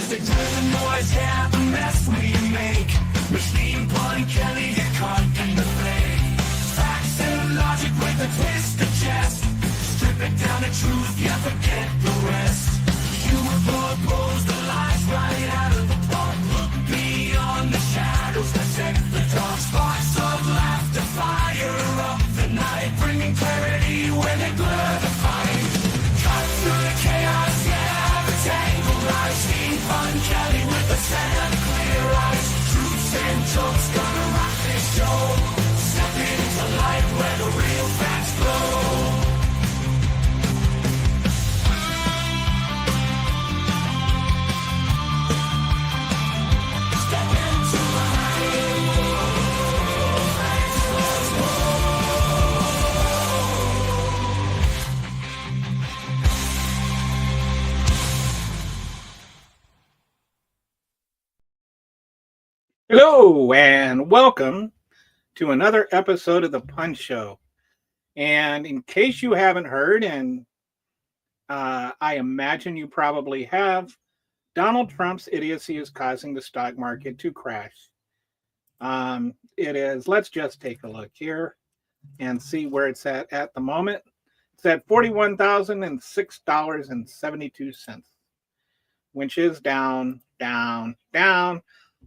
music to the noise, yeah, the mess we make. Machine Pun Kelly get caught in the fray. Facts and logic with a twist of chest. Strip it down to truth, yeah, forget the rest. Humor blows the lies right out of the park. Look beyond the shadows that set the dark. Sparks of laughter fire up the night, bringing clarity when they blur the fight. Cut through the chaos, yeah, the tangled lies. Fun Kelly with a set of clear eyes. Truths and jokes gonna rock this show. Step into light where the real facts flow. Hello and welcome to another episode of the Punch Show. And in case you haven't heard, and I imagine you probably have, Donald Trump's idiocy is causing the stock market to crash. It is, let's just take a look here and see where it's at the moment. It's at $41,006.72, which is down.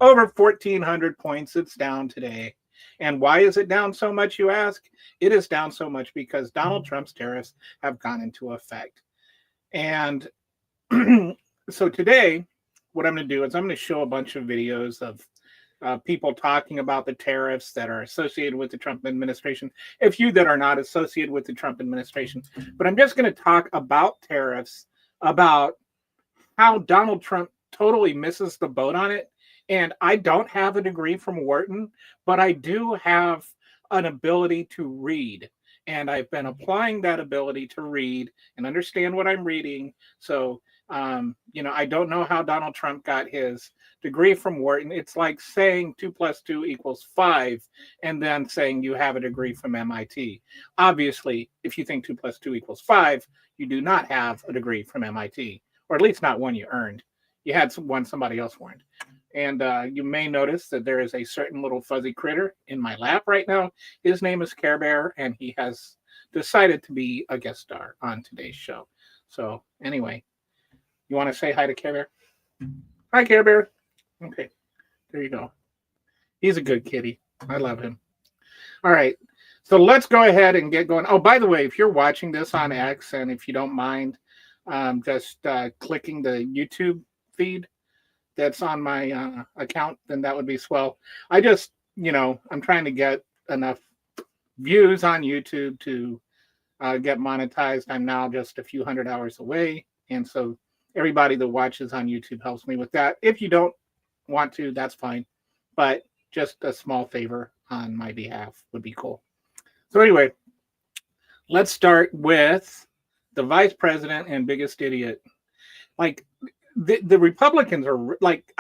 Over 1,400 points it's down today. And why is it down so much, you ask? It is down so much because Donald Trump's tariffs have gone into effect. And so today, what I'm going to do is I'm going to show a bunch of videos of people talking about the tariffs that are associated with the Trump administration, a few that are not associated with the Trump administration. But I'm just going to talk about tariffs, about how Donald Trump totally misses the boat on it. And I don't have a degree from Wharton, but I do have an ability to read. And I've been applying that ability to read and understand what I'm reading. So, I don't know how Donald Trump got his degree from Wharton. It's like saying 2 + 2 = 5 and then saying you have a degree from MIT. Obviously, if you think 2 + 2 = 5, you do not have a degree from MIT, or at least not one you earned. You had one somebody else earned. And you may notice that there is a certain little fuzzy critter in my lap right now. His name is Care Bear, and he has decided to be a guest star on today's show. So anyway, you want to say hi to Care Bear? Hi, Care Bear. Okay, there you go. He's a good kitty. I love him. All right, so let's go ahead and get going. Oh, by the way, if you're watching this on X, and if you don't mind just clicking the YouTube feed that's on my account, then that would be swell. I just, I'm trying to get enough views on YouTube to get monetized. I'm now just a few hundred hours away. And so everybody that watches on YouTube helps me with that. If you don't want to, that's fine. But just a small favor on my behalf would be cool. So anyway, let's start with the vice president and biggest idiot. Like, the Republicans are like,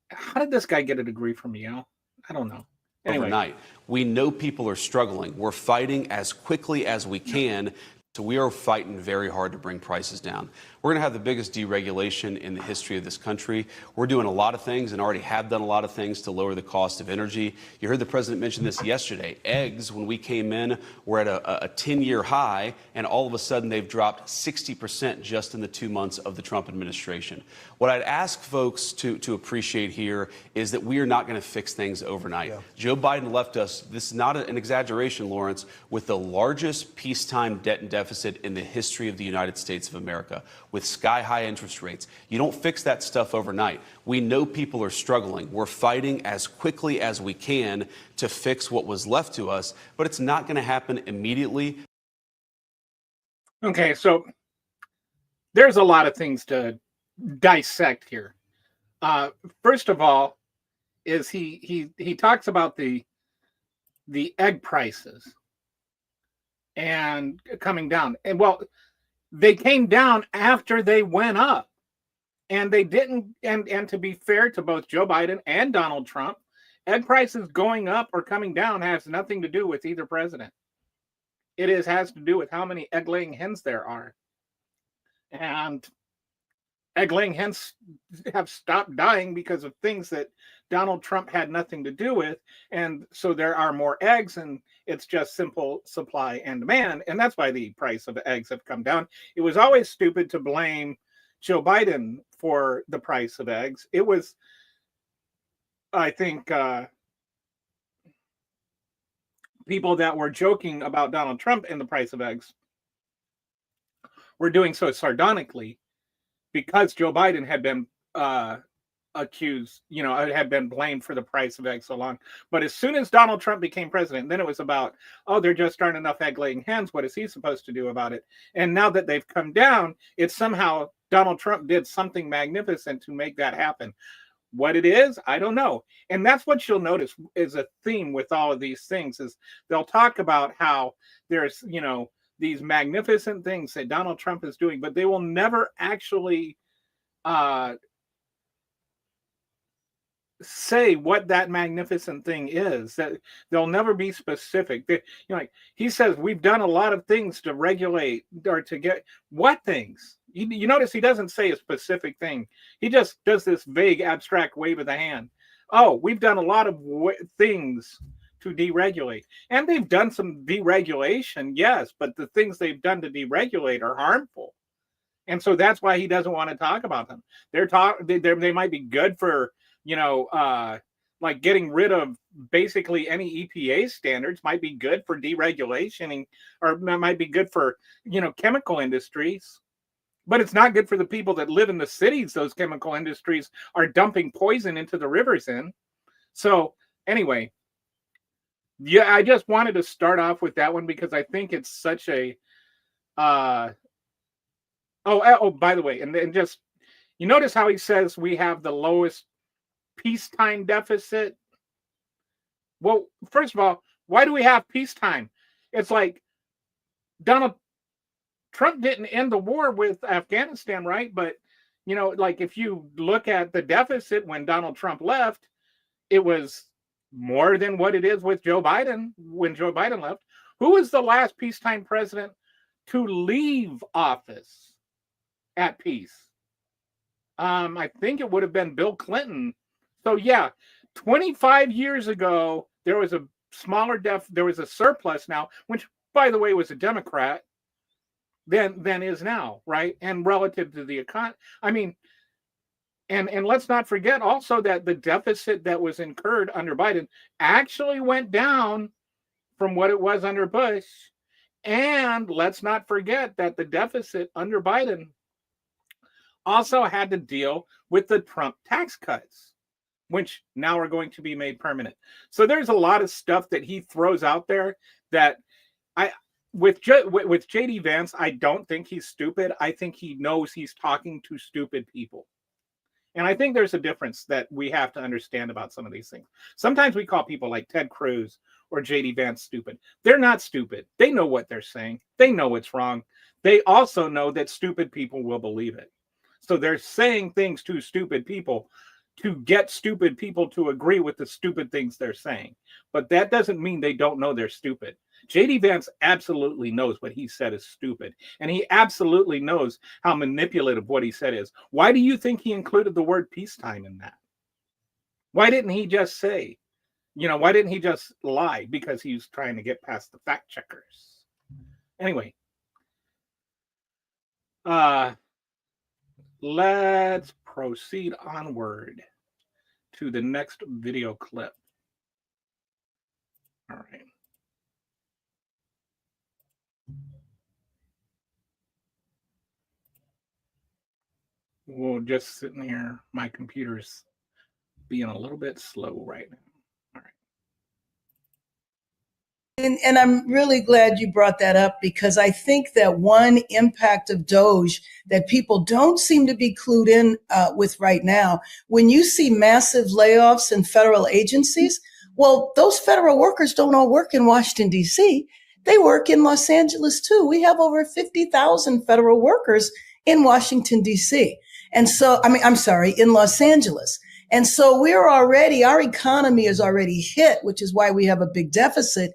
how did this guy get a degree from Yale? I don't know. Anyway. Overnight, we know people are struggling. We're fighting as quickly as we can. So we are fighting very hard to bring prices down. We're going to have the biggest deregulation in the history of this country. We're doing a lot of things and already have done a lot of things to lower the cost of energy. You heard the president mention this yesterday. Eggs, when we came in, were at a 10-year high, and all of a sudden they've dropped 60% just in the 2 months of the Trump administration. What I'd ask folks to appreciate here is that we are not going to fix things overnight. Yeah. Joe Biden left us, this is not an exaggeration, Lawrence, with the largest peacetime debt and deficit in the history of the United States of America, with sky-high interest rates. You don't fix that stuff overnight. We know people are struggling. We're fighting as quickly as we can to fix what was left to us, but it's not going to happen immediately. Okay, so there's a lot of things to dissect here. First of all, is he talks about the egg prices and coming down. And well, they came down after they went up. And they didn't, and to be fair to both Joe Biden and Donald Trump, egg prices going up or coming down has nothing to do with either president. Has to do with how many egg-laying hens there are. And egg-laying hens have stopped dying because of things that Donald Trump had nothing to do with. And so there are more eggs, and it's just simple supply and demand. And that's why the price of eggs have come down. It was always stupid to blame Joe Biden for the price of eggs. It was, I think, people that were joking about Donald Trump and the price of eggs were doing so sardonically because Joe Biden had been accused, had been blamed for the price of eggs so long. But as soon as Donald Trump became president, then it was about, oh, there just aren't enough egg-laying hens. What is he supposed to do about it? And now that they've come down, it's somehow Donald Trump did something magnificent to make that happen. What it is, I don't know. And that's what you'll notice is a theme with all of these things is they'll talk about how there's, these magnificent things that Donald Trump is doing, but they will never actually say what that magnificent thing is. That they'll never be specific. Like he says, we've done a lot of things to regulate or to get what things. You notice he doesn't say a specific thing. He just does this vague, abstract wave of the hand. Oh, we've done a lot of things to deregulate. And they've done some deregulation, yes, but the things they've done to deregulate are harmful. And so that's why he doesn't want to talk about them. They might be good for, like getting rid of basically any EPA standards, might be good for deregulation, or might be good for, chemical industries. But it's not good for the people that live in the cities those chemical industries are dumping poison into the rivers in. So anyway, yeah, I just wanted to start off with that one because I think it's such a by the way, and just you notice how he says we have the lowest peacetime deficit. Well, first of all, why do we have peacetime? It's like Donald Trump didn't end the war with Afghanistan, right? But, like if you look at the deficit when Donald Trump left, it was more than what it is with Joe Biden when Joe Biden left. Who was the last peacetime president to leave office at peace? I think it would have been Bill Clinton. So yeah, 25 years ago, there was a there was a surplus now, which by the way was a Democrat. Than is now, right? And relative to the economy, I mean, and let's not forget also that the deficit that was incurred under Biden actually went down from what it was under Bush. And let's not forget that the deficit under Biden also had to deal with the Trump tax cuts, which now are going to be made permanent. So there's a lot of stuff that he throws out there that with JD Vance, I don't think he's stupid. I think he knows he's talking to stupid people. And I think there's a difference that we have to understand about some of these things. Sometimes we call people like Ted Cruz or JD Vance stupid. They're not stupid. They know what they're saying. They know it's wrong. They also know that stupid people will believe it. So they're saying things to stupid people to get stupid people to agree with the stupid things they're saying. But that doesn't mean they don't know they're stupid. JD Vance absolutely knows what he said is stupid. And he absolutely knows how manipulative what he said is. Why do you think he included the word peacetime in that? Why didn't he just say, why didn't he just lie? Because he's trying to get past the fact checkers. Anyway, let's proceed onward to the next video clip. All right. Well, just sitting here, my computer's being a little bit slow right now. All right. And I'm really glad you brought that up because I think that one impact of Doge that people don't seem to be clued in with right now, when you see massive layoffs in federal agencies, well, those federal workers don't all work in Washington, D.C. They work in Los Angeles, too. We have over 50,000 federal workers in Washington, D.C. And so, in Los Angeles. And so our economy is already hit, which is why we have a big deficit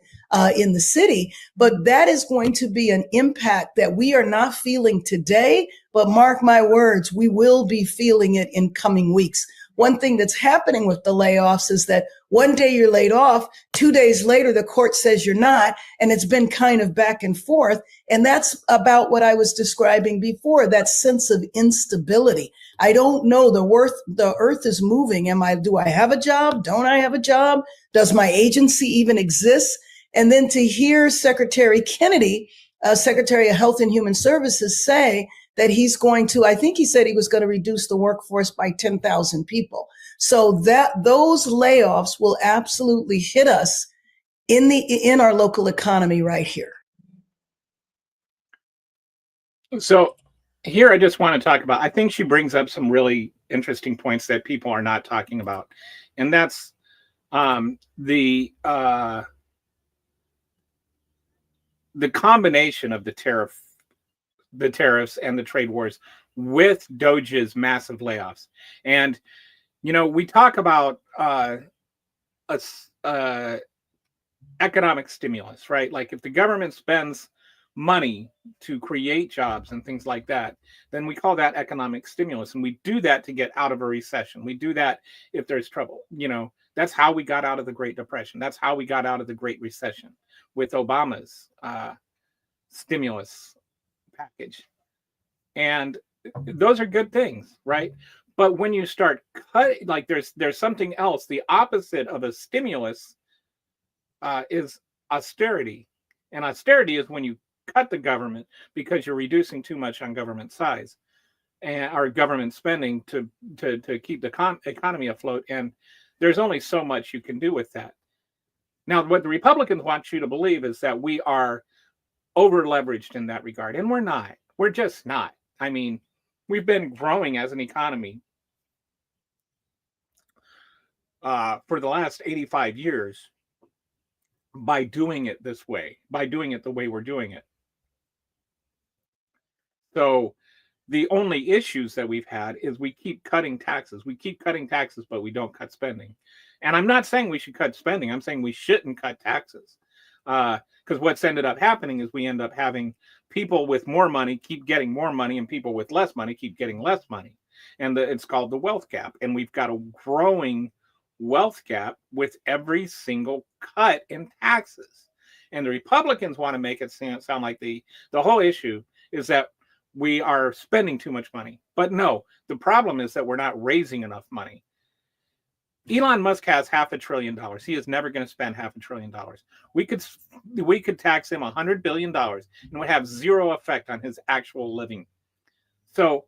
in the city. But that is going to be an impact that we are not feeling today, but mark my words, we will be feeling it in coming weeks. One thing that's happening with the layoffs is that one day you're laid off, 2 days later, the court says you're not, and it's been kind of back and forth. And that's about what I was describing before, that sense of instability. I don't know. The earth is moving. Do I have a job? Don't I have a job? Does my agency even exist? And then to hear Secretary Kennedy, Secretary of Health and Human Services, say that he's going to, I think he said he was going to reduce the workforce by 10,000 people. So that those layoffs will absolutely hit us in our local economy right here. So here I just want to talk about, I think she brings up some really interesting points that people are not talking about. And that's the combination of the tariffs and the trade wars with Doge's massive layoffs. And, you know, we talk about economic stimulus, right? Like if the government spends money to create jobs and things like that, then we call that economic stimulus. And we do that to get out of a recession. We do that if there's trouble. You know, that's how we got out of the Great Depression. That's how we got out of the Great Recession with Obama's stimulus package. And those are good things, right? But when you start cutting, like there's something else. The opposite of a stimulus is austerity. And austerity is when you cut the government because you're reducing too much on government size and our government spending to keep the economy afloat. And there's only so much you can do with that. Now, what the Republicans want you to believe is that we are over leveraged in that regard. And we're not. We're just not. I mean, we've been growing as an economy for the last 85 years by doing it this way, by doing it the way we're doing it. So the only issues that we've had is we keep cutting taxes. We keep cutting taxes, but we don't cut spending. And I'm not saying we should cut spending. I'm saying we shouldn't cut taxes. Because what's ended up happening is we end up having people with more money keep getting more money and people with less money keep getting less money. And it's called the wealth gap. And we've got a growing wealth gap with every single cut in taxes. And the Republicans want to make it sound like the whole issue is that we are spending too much money. But no, the problem is that we're not raising enough money. Elon Musk has $500 billion. He is never going to spend $500 billion. We could tax him $100 billion and it would have zero effect on his actual living. So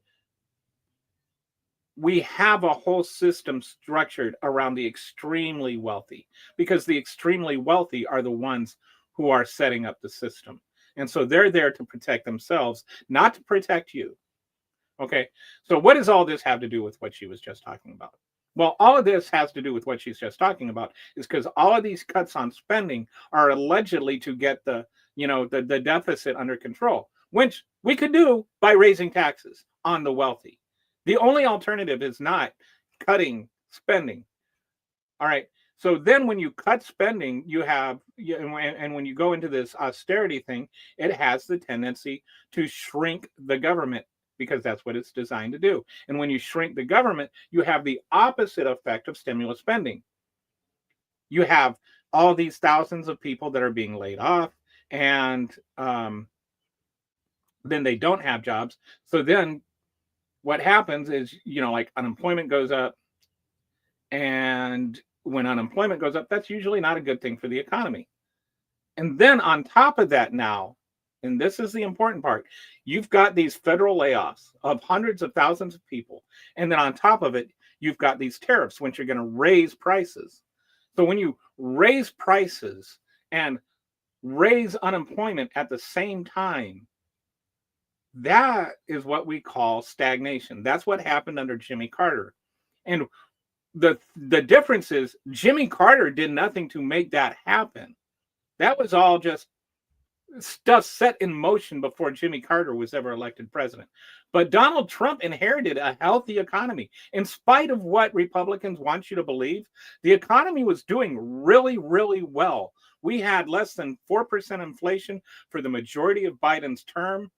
we have a whole system structured around the extremely wealthy because the extremely wealthy are the ones who are setting up the system. And so they're there to protect themselves, not to protect you. Okay. So what does all this have to do with what she was just talking about? Well, all of this has to do with what she's just talking about is because all of these cuts on spending are allegedly to get the deficit under control, which we could do by raising taxes on the wealthy. The only alternative is not cutting spending. All right. So then when you cut spending, and when you go into this austerity thing, it has the tendency to shrink the government because that's what it's designed to do. And when you shrink the government, you have the opposite effect of stimulus spending. You have all these thousands of people that are being laid off, and then they don't have jobs. So then what happens is, like unemployment goes up. And when unemployment goes up, that's usually not a good thing for the economy. And then on top of that now, and this is the important part, you've got these federal layoffs of hundreds of thousands of people. And then on top of it, you've got these tariffs, which are going to raise prices. So when you raise prices and raise unemployment at the same time, that is what we call stagnation. That's what happened under Jimmy Carter. And the difference is Jimmy Carter did nothing to make that happen. That was all just stuff set in motion before Jimmy Carter was ever elected president. But Donald Trump inherited a healthy economy. In spite of what Republicans want you to believe, the economy was doing really, really well. We had less than 4% inflation for the majority of Biden's term.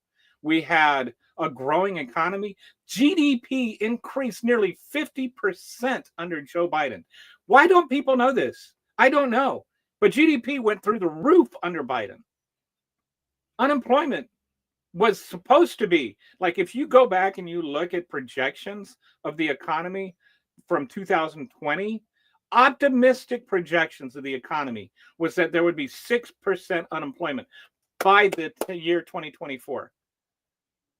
We had a growing economy. GDP increased nearly 50% under Joe Biden. Why don't people know this? I don't know. But GDP went through the roof under Biden. Unemployment was supposed to be, like, if you go back and you look at projections of the economy from 2020, optimistic projections of the economy was that there would be 6% unemployment by the year 2024.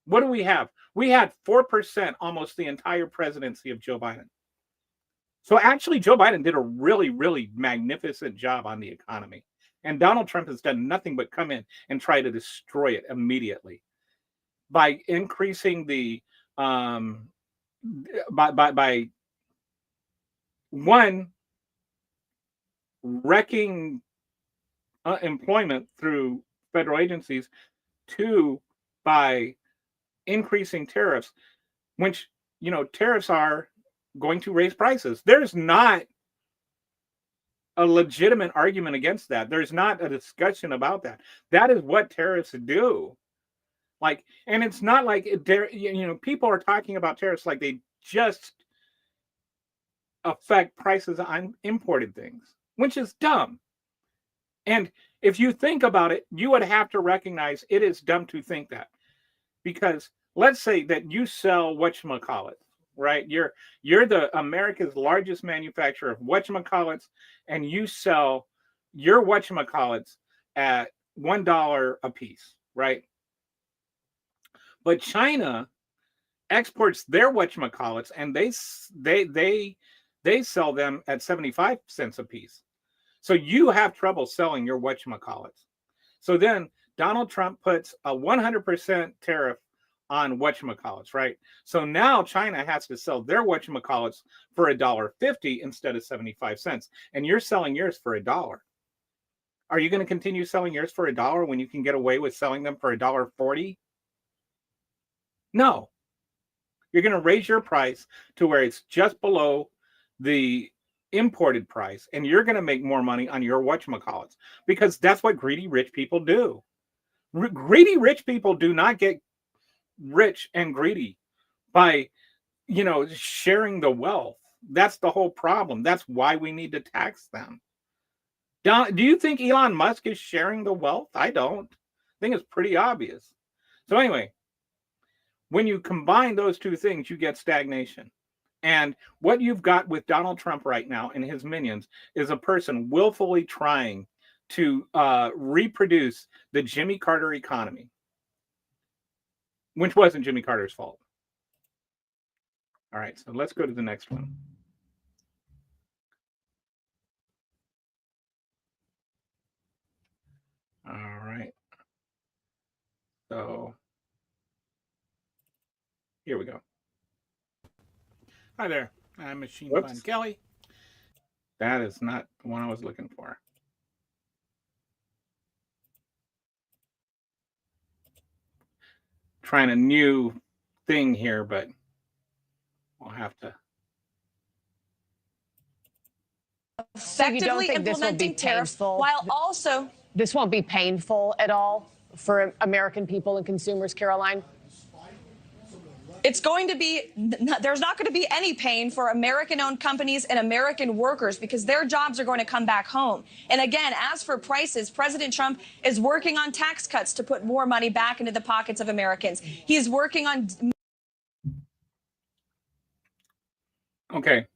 What do we have? We had 4% almost the entire presidency of Joe Biden. So actually, Joe Biden did a really, really magnificent job on the economy. And Donald Trump has done nothing but come in and try to destroy it immediately by increasing the by one, wrecking employment through federal agencies, two, by increasing tariffs, which, you know, tariffs are going to raise prices. There's not a legitimate argument against that. There's not a discussion about that. That is what tariffs do. Like, and it's not like there, you know, people are talking about tariffs like they just affect prices on imported things, which is dumb. And if you think about it, you would have to recognize it is dumb to think that. Because let's say that you sell whatchamacallit, right? You're the America's largest manufacturer of whatchamacallits, and you sell your whatchamacallits at $1 a piece, right? But China exports their whatchamacallits, and they sell them at 75 cents a piece. So you have trouble selling your whatchamacallits. So then Donald Trump puts a 100% tariff on whatchamacallits, right? So now China has to sell their whatchamacallits for $1.50 instead of 75 cents. And you're selling yours for $1. Are you going to continue selling yours for $1 when you can get away with selling them for $1.40? No. You're going to raise your price to where it's just below the imported price, and you're going to make more money on your whatchamacallits, because that's what greedy rich people do. Greedy rich people do not get rich and greedy by, you know, sharing the wealth. That's the whole problem. That's why we need to tax them. Do you think Elon Musk is sharing the wealth? I don't. I think it's pretty obvious. So anyway, when you combine those two things, you get stagnation. And what you've got with Donald Trump right now and his minions is a person willfully trying to reproduce the Jimmy Carter economy, which wasn't Jimmy Carter's fault. All right, so let's go to the next one. All right. So here we go. Hi there. I'm Machine Fun Kelly. That is not the one I was looking for. Trying a new thing here, but we'll have to. Effectively implementing tariffs while also. This won't be painful at all for American people and consumers, Caroline? It's going to be, there's not going to be any pain for American-owned companies and American workers because their jobs are going to come back home. And again, as for prices, President Trump is working on tax cuts to put more money back into the pockets of Americans. He is working on. Okay.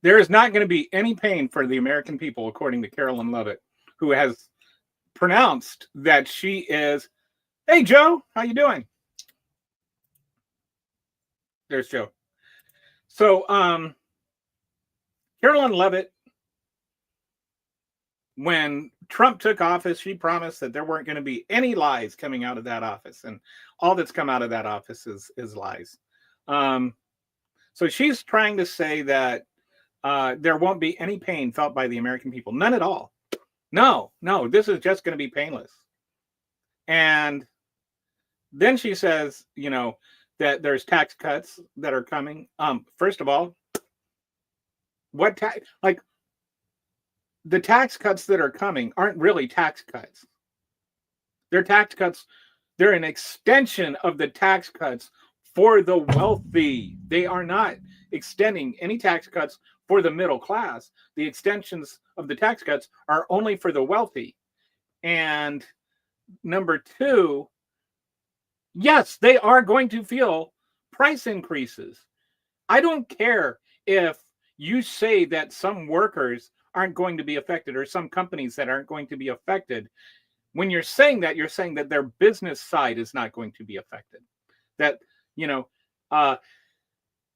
There is not going to be any pain for the American people, according to Carolyn Lovett, who has pronounced that she is. Hey, Joe, how you doing? There's Joe. So, Carolyn Lovett, when Trump took office, she promised that there weren't going to be any lies coming out of that office, and all that's come out of that office is lies. So she's trying to say that there won't be any pain felt by the American people. None at all. No, this is just going to be painless. And then she says, you know, that there's tax cuts that are coming. First of all, what like the tax cuts that are coming aren't really tax cuts. They're tax cuts They're an extension of the tax cuts for the wealthy. They are not extending any tax cuts for the middle class. The extensions of the tax cuts are only for the wealthy. And number two, yes, they are going to feel price increases. I don't care if you say that some workers aren't going to be affected or some companies that aren't going to be affected. When you're saying that their business side is not going to be affected. That, you know,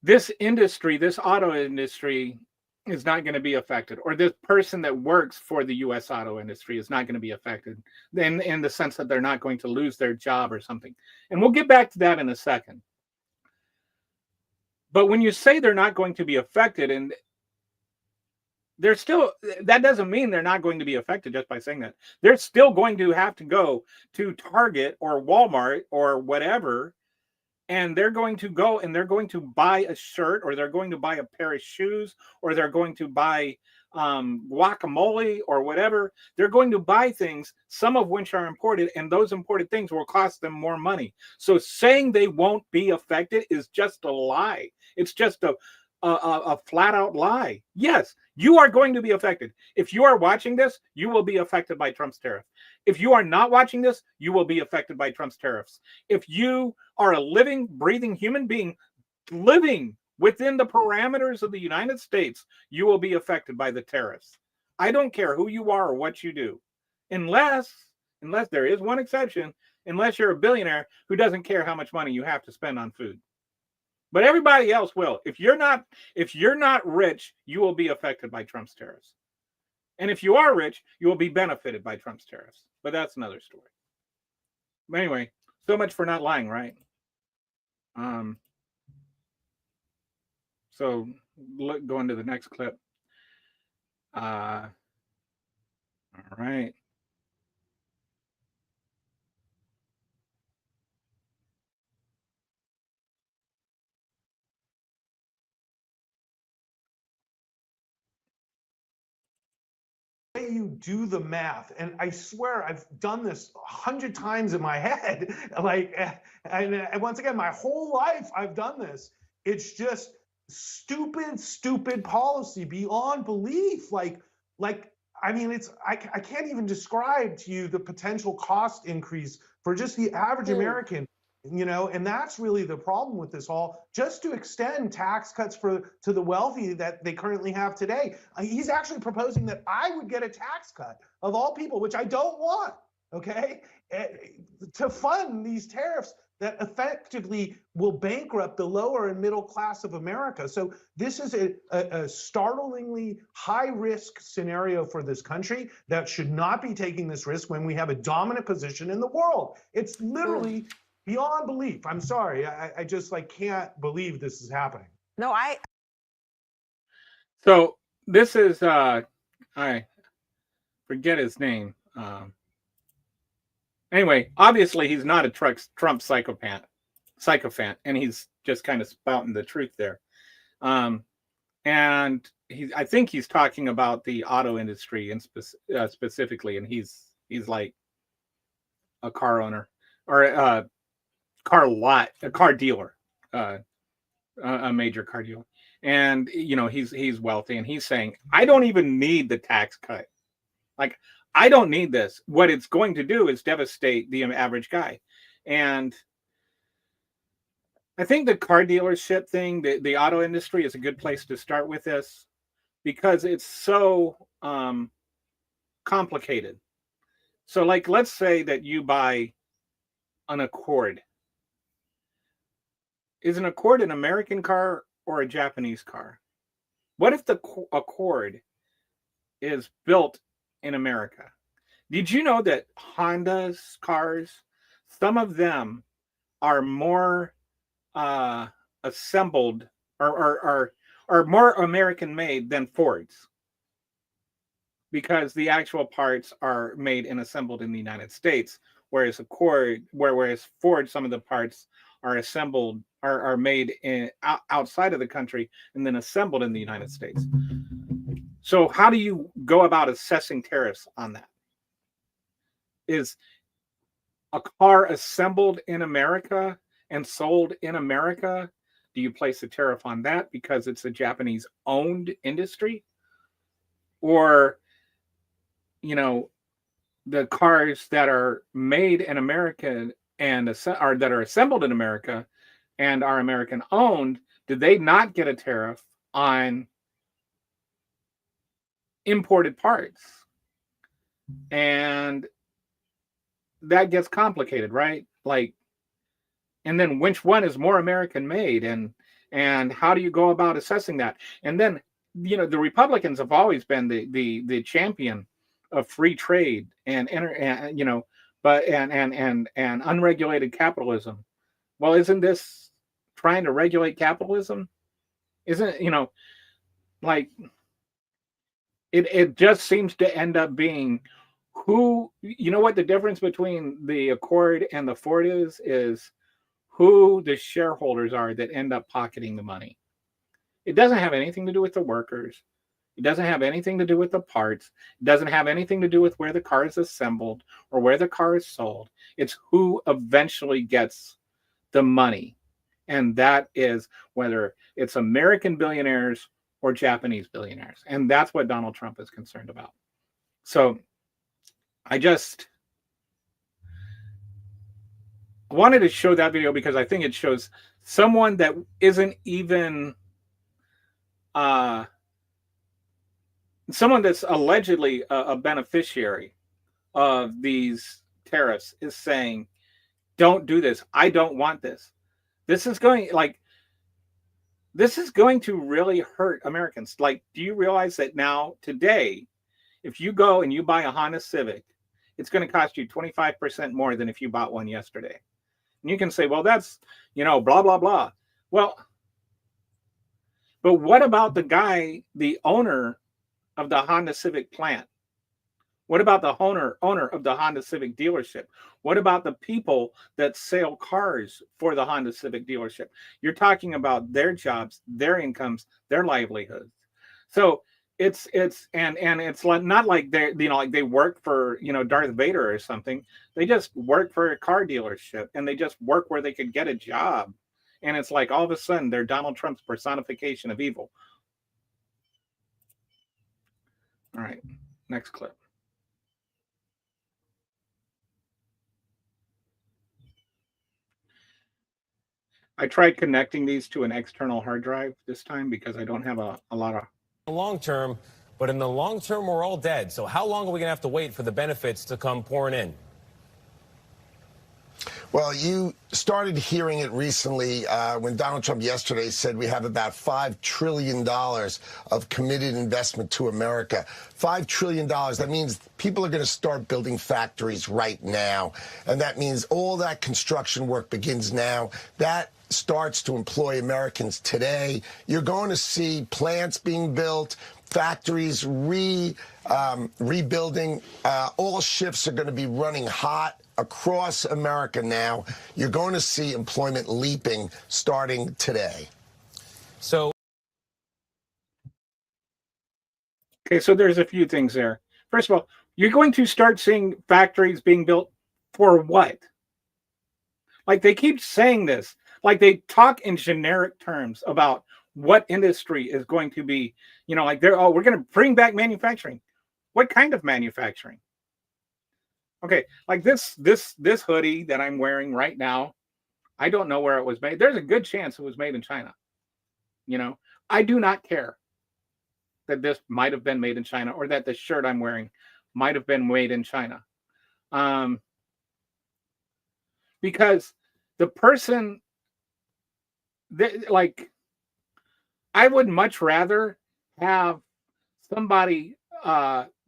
this industry, this auto industry is not going to be affected, or this person that works for the U.S. auto industry is not going to be affected in the sense that they're not going to lose their job or something. And we'll get back to that in a second. But when you say they're not going to be affected, and they're still, that doesn't mean they're not going to be affected just by saying that. They're still going to have to go to Target or Walmart or whatever, and they're going to go and they're going to buy a shirt, or they're going to buy a pair of shoes, or they're going to buy guacamole or whatever. They're going to buy things, some of which are imported, and those imported things will cost them more money. So saying they won't be affected is just a lie. It's just a flat out lie. Yes, you are going to be affected. If you are watching this, you will be affected by Trump's tariff. If you are not watching this, you will be affected by Trump's tariffs. If you are a living, breathing human being living within the parameters of the United States, you will be affected by the tariffs. I don't care who you are or what you do, unless there is one exception, unless you're a billionaire who doesn't care how much money you have to spend on food. But everybody else will. If you're not rich, you will be affected by Trump's tariffs. And if you are rich, you will be benefited by Trump's tariffs. But that's another story. But anyway, so much for not lying, right? So go into the next clip. All right. You do the math, and I swear I've done this 100 times in my head. And once again, my whole life I've done this. It's just stupid policy beyond belief. I mean, I can't even describe to you the potential cost increase for just the average American. And that's really the problem with this all, just to extend tax cuts to the wealthy that they currently have today. He's actually proposing that I would get a tax cut, of all people, which I don't want, okay, to fund these tariffs that effectively will bankrupt the lower and middle class of America. So this is a startlingly high-risk scenario for this country that should not be taking this risk when we have a dominant position in the world. It's literally beyond belief. I'm sorry. I just can't believe this is happening. No, So this is I forget his name. Anyway, obviously he's not a Trump sycophant, and he's just kind of spouting the truth there. And I think he's talking about the auto industry and specifically, and he's like a car owner or a car dealer, a major car dealer. And he's wealthy, and he's saying, I don't even need the tax cut. I don't need this. What it's going to do is devastate the average guy. And I think the car dealership thing, the auto industry, is a good place to start with this, because it's so complicated. So let's say that you buy an Accord. Is an Accord an American car or a Japanese car? What if the Accord is built in America? Did you know that Honda's cars, some of them are more assembled or are more American made than Ford's, because the actual parts are made and assembled in the United States, whereas Ford, some of the parts are assembled are made outside of the country and then assembled in the United States. So how do you go about assessing tariffs on that? Is a car assembled in America and sold in America, do you place a tariff on that because it's a Japanese owned industry? Or, you know, the cars that are made in America and that are assembled in America and are American owned, did they not get a tariff on imported parts? And that gets complicated, right? Like, and then which one is more American made, and how do you go about assessing that? And then, you know, the Republicans have always been the champion of free trade and you know, but and unregulated capitalism. Well, isn't this trying to regulate capitalism? Isn't it, you know, like it just seems to end up being who, you know, what the difference between the Accord and the Ford is who the shareholders are that end up pocketing the money. It doesn't have anything to do with the workers. It doesn't have anything to do with the parts. It doesn't have anything to do with where the car is assembled or where the car is sold. It's who eventually gets the money. And that is whether it's American billionaires or Japanese billionaires. And that's what Donald Trump is concerned about. So I just wanted to show that video because I think it shows someone that isn't even someone that's allegedly a beneficiary of these tariffs is saying, don't do this. I don't want this. This is going to really hurt Americans. Like, do you realize that now today, if you go and you buy a Honda Civic, it's going to cost you 25% more than if you bought one yesterday. And you can say, well, that's, you know, blah, blah, blah. Well, but what about the guy, the owner of the Honda Civic plant? What about the owner of the Honda Civic dealership? What about the people that sell cars for the Honda Civic dealership? You're talking about their jobs, their incomes, their livelihoods. So it's not like they, you know, like they work for, you know, Darth Vader or something. They just work for a car dealership and they just work where they could get a job. And it's like all of a sudden they're Donald Trump's personification of evil. All right, next clip. I tried connecting these to an external hard drive this time because I don't have a lot of long term, but in the long term, we're all dead. So how long are we going to have to wait for the benefits to come pouring in? Well, you started hearing it recently when Donald Trump yesterday said we have about $5 trillion of committed investment to America. $5 trillion. That means people are going to start building factories right now. And that means all that construction work begins now. That starts to employ Americans today. You're going to see plants being built, factories rebuilding. All shifts are going to be running hot across America now. You're going to see employment leaping starting today. So, okay, so there's a few things there. First of all, you're going to start seeing factories being built for what? Like, they keep saying this, like they talk in generic terms about what industry is going to be, you know, like they're, oh, we're going to bring back manufacturing. What kind of manufacturing? Okay, like this hoodie that I'm wearing right now, I don't know where it was made. There's a good chance it was made in China. You know, I do not care that this might have been made in China or that the shirt I'm wearing might have been made in China. Because the person that, like, I would much rather have somebody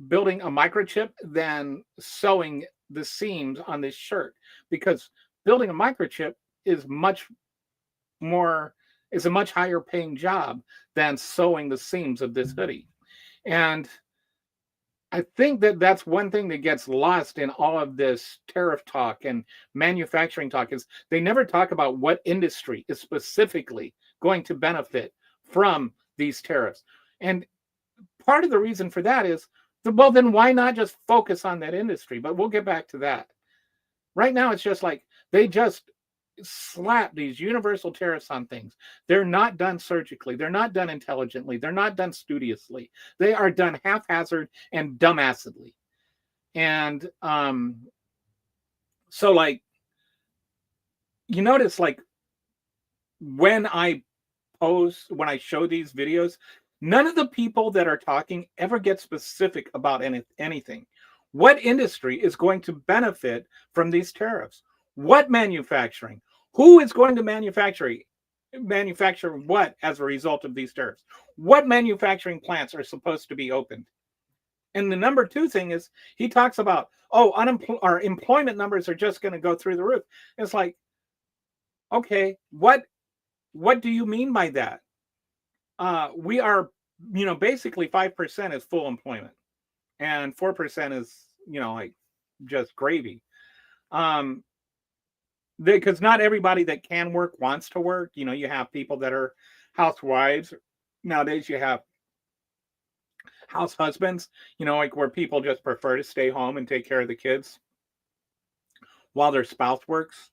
building a microchip than sewing the seams on this shirt, because building a microchip is a much higher paying job than sewing the seams of this hoodie. And I think that that's one thing that gets lost in all of this tariff talk and manufacturing talk, is they never talk about what industry is specifically going to benefit from these tariffs. And part of the reason for that is, well, then why not just focus on that industry? But we'll get back to that. Right now, it's just like they just slap these universal tariffs on things. They're not done surgically. They're not done intelligently. They're not done studiously. They are done haphazard and dumbassedly. And so, like, you notice, like, when I show these videos, none of the people that are talking ever get specific about anything. What industry is going to benefit from these tariffs? What manufacturing? Who is going to manufacture what as a result of these tariffs? What manufacturing plants are supposed to be opened? And the number two thing is he talks about, our employment numbers are just going to go through the roof. It's like, okay, what do you mean by that? We are, basically 5% is full employment, and 4% is, like just gravy. Because not everybody that can work wants to work. You have people that are housewives. Nowadays, you have house husbands, like where people just prefer to stay home and take care of the kids while their spouse works.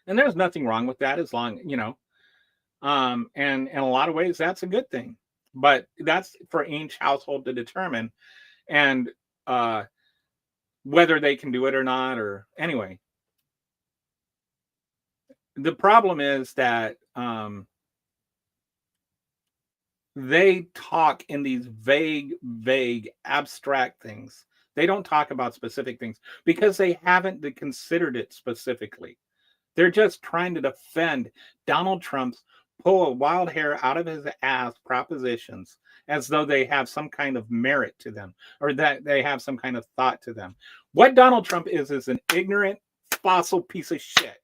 And there's nothing wrong with that, as long, and in a lot of ways, that's a good thing. But that's for each household to determine, and whether they can do it or not. Or anyway, the problem is that they talk in these vague, abstract things. They don't talk about specific things because they haven't considered it specifically. They're just trying to defend Donald Trump's pull a wild hair out of his ass propositions as though they have some kind of merit to them, or that they have some kind of thought to them. What Donald Trump is an ignorant, fossil piece of shit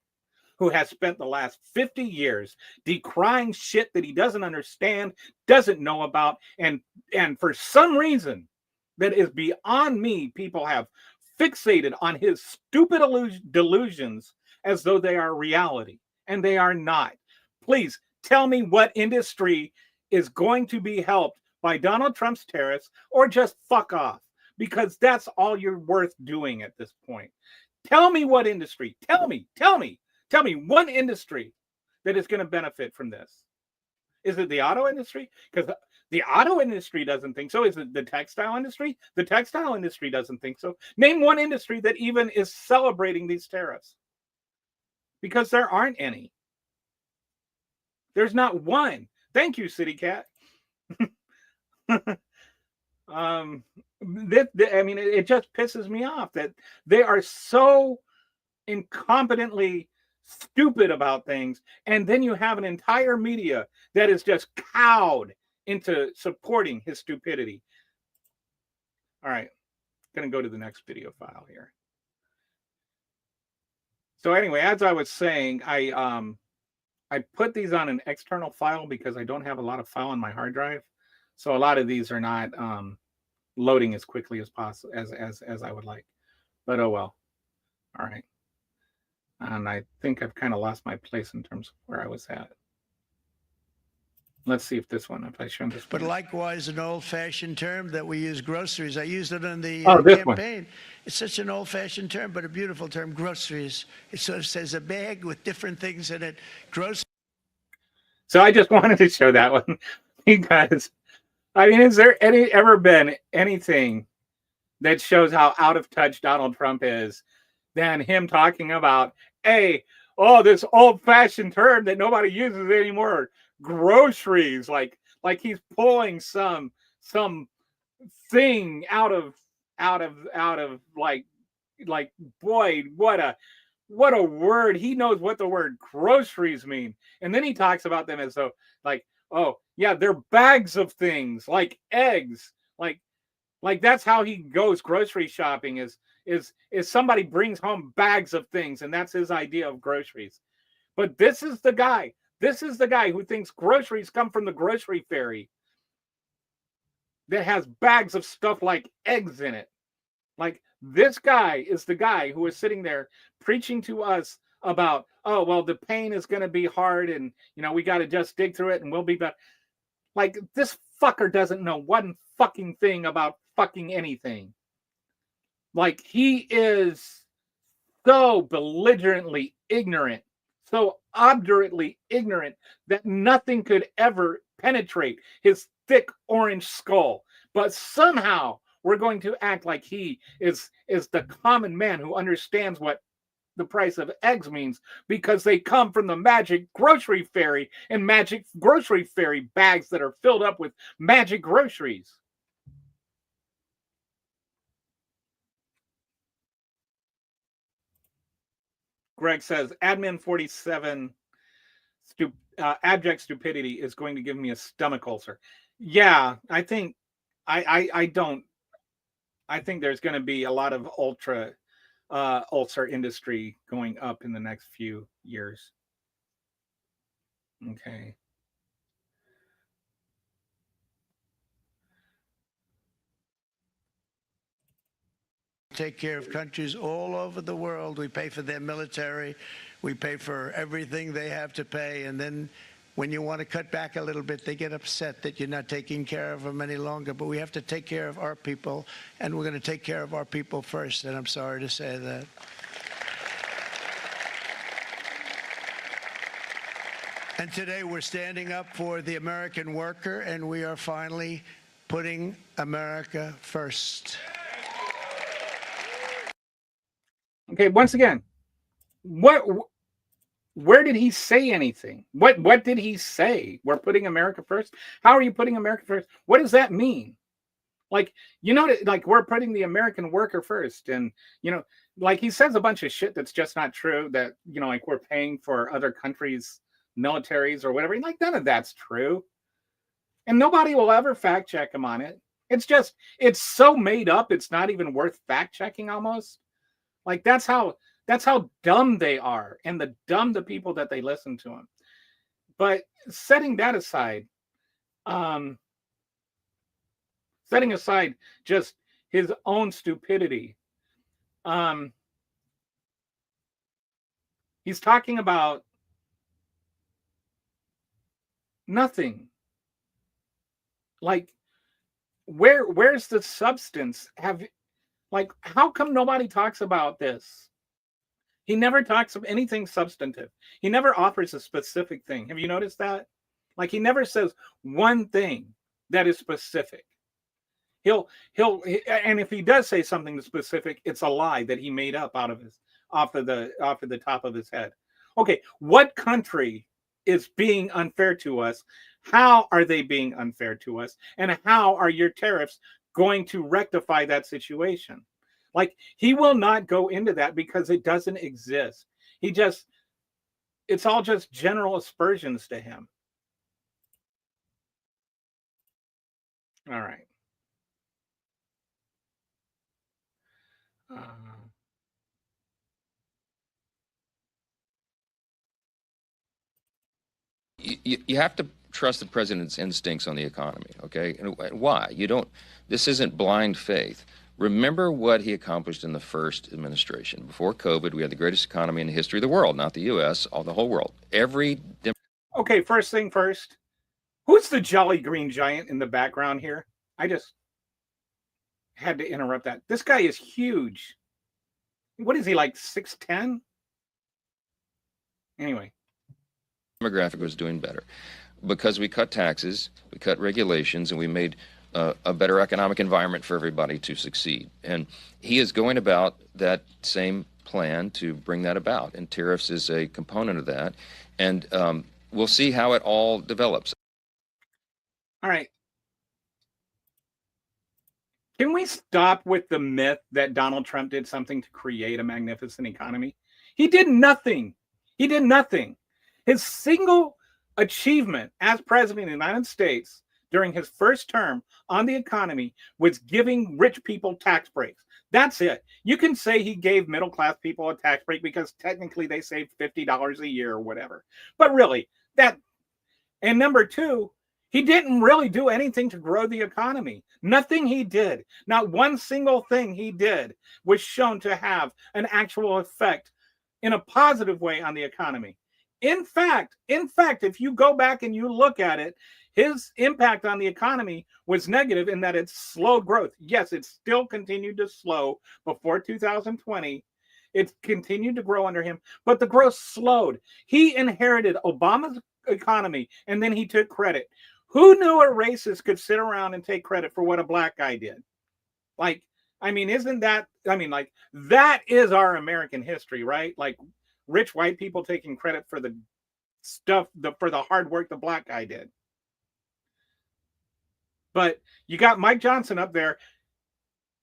who has spent the last 50 years decrying shit that he doesn't understand, doesn't know about, and for some reason that is beyond me, people have fixated on his stupid delusions as though they are reality, and they are not. Please tell me what industry is going to be helped by Donald Trump's tariffs, or just fuck off, because that's all you're worth doing at this point. Tell me what industry. Tell me one industry that is going to benefit from this. Is it the auto industry? Because the auto industry doesn't think so. Is it the textile industry? The textile industry doesn't think so. Name one industry that even is celebrating these tariffs. Because there aren't any. There's not one. Thank you, City Cat. I mean, it just pisses me off that they are so incompetently stupid about things, and then you have an entire media that is just cowed into supporting his stupidity. All right, gonna go to the next video file here. So anyway, as I was saying, I put these on an external file because I don't have a lot of file on my hard drive, so a lot of these are not loading as quickly as possible as I would like. But oh well. All right. And I think I've kind of lost my place in terms of where I was at. Let's see if this one, if I show this. But likewise, an old-fashioned term that we use, groceries. I used it on the campaign. It's such an old-fashioned term, but a beautiful term, groceries. It sort of says a bag with different things in it. Groceries. So I just wanted to show that one because, I mean, is there ever been anything that shows how out of touch Donald Trump is than him talking about, this old-fashioned term that nobody uses anymore, groceries, like he's pulling some thing out of like boy, what a word. He knows what the word groceries mean, and then he talks about them as though like, oh yeah, they're bags of things like eggs, like that's how he goes grocery shopping, is somebody brings home bags of things, and that's his idea of groceries. But this is the guy who thinks groceries come from the grocery fairy that has bags of stuff like eggs in it. Like, this guy is the guy who is sitting there preaching to us about, oh, well, the pain is going to be hard, and, we got to just dig through it and we'll be back. Like, this fucker doesn't know one fucking thing about fucking anything. Like, he is so belligerently ignorant, so obdurately ignorant that nothing could ever penetrate his thick orange skull. But somehow we're going to act like he is the common man who understands what the price of eggs means, because they come from the magic grocery fairy and magic grocery fairy bags that are filled up with magic groceries. Greg says, admin 47 abject stupidity is going to give me a stomach ulcer. Yeah, I think I don't. I think there's going to be a lot of ulcer industry going up in the next few years. Okay. Take care of countries all over the world. We pay for their military. We pay for everything they have to pay. And then when you want to cut back a little bit, they get upset that you're not taking care of them any longer. But we have to take care of our people, and we're going to take care of our people first. And I'm sorry to say that. And today we're standing up for the American worker, and we are finally putting America first. Okay, once again, where did he say anything? What did he say? We're putting America first? How are you putting America first? What does that mean? Like, like, we're putting the American worker first, and like, he says a bunch of shit that's just not true, that like, we're paying for other countries' militaries or whatever. Like, none of that's true, and nobody will ever fact check him on it. It's so made up, it's not even worth fact checking almost. Like, that's how dumb they are, and the people that they listen to him. But setting that aside, setting aside just his own stupidity, he's talking about nothing. Like, where's the substance? Like, how come nobody talks about this? He never talks of anything substantive. He never offers a specific thing. Have you noticed that? Like, he never says one thing that is specific. He'll and if he does say something specific, it's a lie that he made up off of the top of his head. Okay, what country is being unfair to us? How are they being unfair to us? And how are your tariffs going to rectify that situation? Like, he will not go into that because it doesn't exist. It's all just general aspersions to him. All right. You have to trust the president's instincts on the economy, okay? And why? This isn't blind faith. Remember what he accomplished in the first administration. Before COVID, we had the greatest economy in the history of the world, not the U.S., the whole world. Okay, first thing first. Who's the jolly green giant in the background here? I just had to interrupt that. This guy is huge. What is he, like 6'10"? Anyway. Demographic was doing better because we cut taxes, we cut regulations, and we made a better economic environment for everybody to succeed. And he is going about that same plan to bring that about, and tariffs is a component of that. And we'll see how it all develops. All right. Can we stop with the myth that Donald Trump did something to create a magnificent economy? He did nothing. He did nothing. His single achievement as president of the United States during his first term on the economy was giving rich people tax breaks. That's it. You can say he gave middle-class people a tax break because technically they saved $50 a year or whatever. But really, and number two, he didn't really do anything to grow the economy. Nothing he did, not one single thing he did, was shown to have an actual effect in a positive way on the economy. In fact, if you go back and you look at it, his impact on the economy was negative in that it slowed growth. Yes, it still continued to slow before 2020. It continued to grow under him, but the growth slowed. He inherited Obama's economy and then he took credit. Who knew a racist could sit around and take credit for what a black guy did? Like, I mean, isn't that, I mean, like, that is our American history, right? Like, rich white people taking credit for the stuff, for the hard work the black guy did. But you got Mike Johnson up there,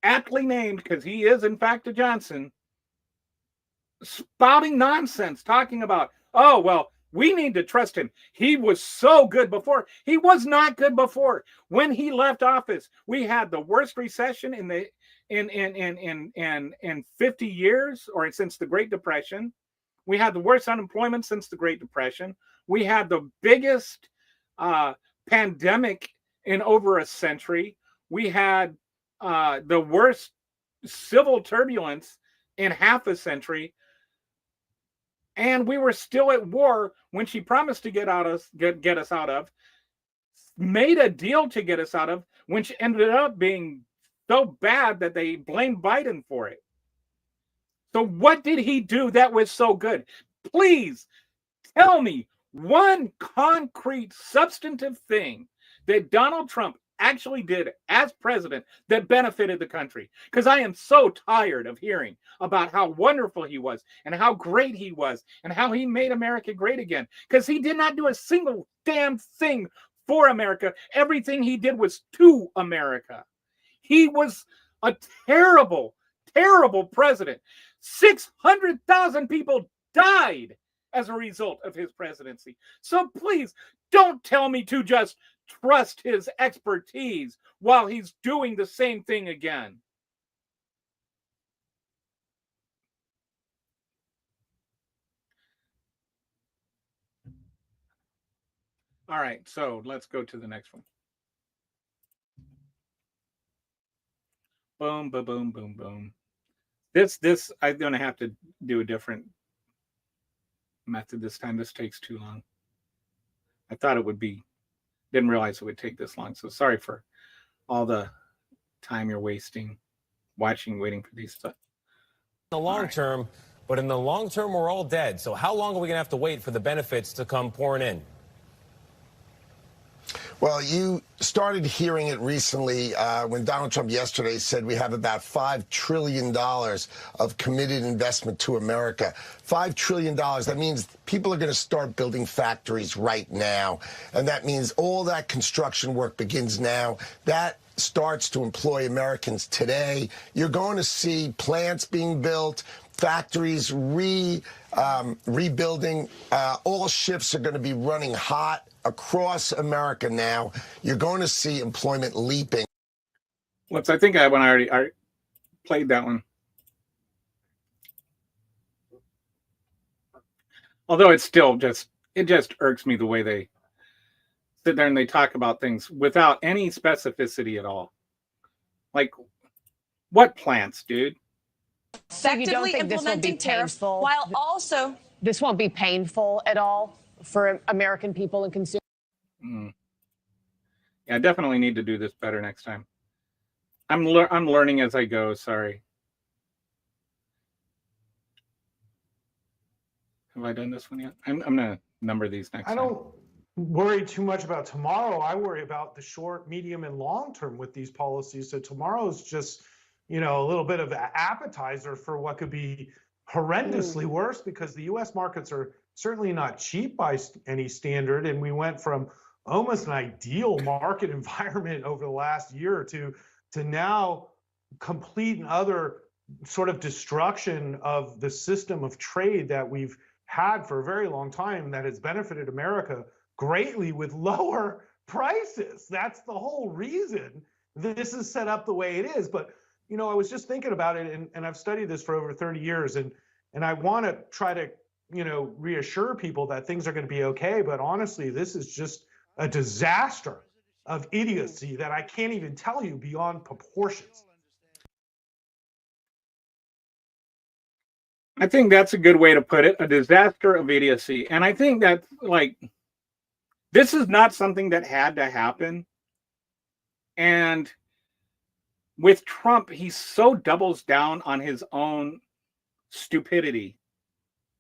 aptly named because he is, in fact, a Johnson, spouting nonsense, talking about, oh, well, we need to trust him. He was so good before. He was not good before. When he left office, we had the worst recession in 50 years, or since the Great Depression. We had the worst unemployment since the Great Depression. We had the biggest pandemic in over a century. We had the worst civil turbulence in half a century. And we were still at war when she promised to get us out of, made a deal to get us out of, which ended up being so bad that they blamed Biden for it. So what did he do that was so good? Please tell me one concrete, substantive thing that Donald Trump actually did as president that benefited the country. Because I am so tired of hearing about how wonderful he was and how great he was and how he made America great again. Because he did not do a single damn thing for America. Everything he did was to America. He was a terrible, terrible president. 600,000 people died as a result of his presidency. So please don't tell me to just trust his expertise while he's doing the same thing again. All right, so let's go to the next one. Boom, boom, boom, boom, boom. This I'm going to have to do a different method this time. This takes too long. I thought it would be, didn't realize it would take this long. So sorry for all the time you're wasting waiting for these stuff. In the long term, but in the long term, we're all dead. So how long are we going to have to wait for the benefits to come pouring in? Well, you started hearing it recently when Donald Trump yesterday said we have about $5 trillion of committed investment to America. $5 trillion. That means people are going to start building factories right now. And that means all that construction work begins now. That starts to employ Americans today. You're going to see plants being built, factories rebuilding. All shifts are going to be running hot across America now. You're going to see employment leaping. Whoops, I think I already played that one. Although it's still just irks me the way they sit there and they talk about things without any specificity at all. Like, what plants, dude? Effectively implementing tariffs while also... This won't be painful at all for American people and consumers. Yeah, I definitely need to do this better next time. I'm learning as I go. Sorry. Have I done this one yet? I'm gonna number these next time. I don't worry too much about tomorrow. I worry about the short, medium, and long term with these policies. So tomorrow's just, a little bit of an appetizer for what could be horrendously worse, because the U.S. markets are certainly not cheap by any standard, and we went from almost an ideal market environment over the last year or two to now complete and utter sort of destruction of the system of trade that we've had for a very long time that has benefited America greatly with lower prices. That's the whole reason this is set up the way it is. But I was just thinking about it, and I've studied this for over 30 years, and I want to try to, reassure people that things are going to be okay. But honestly, this is just a disaster of idiocy that I can't even tell you beyond proportions. I think that's a good way to put it, a disaster of idiocy. And I think that, like, this is not something that had to happen. And with Trump, he so doubles down on his own stupidity.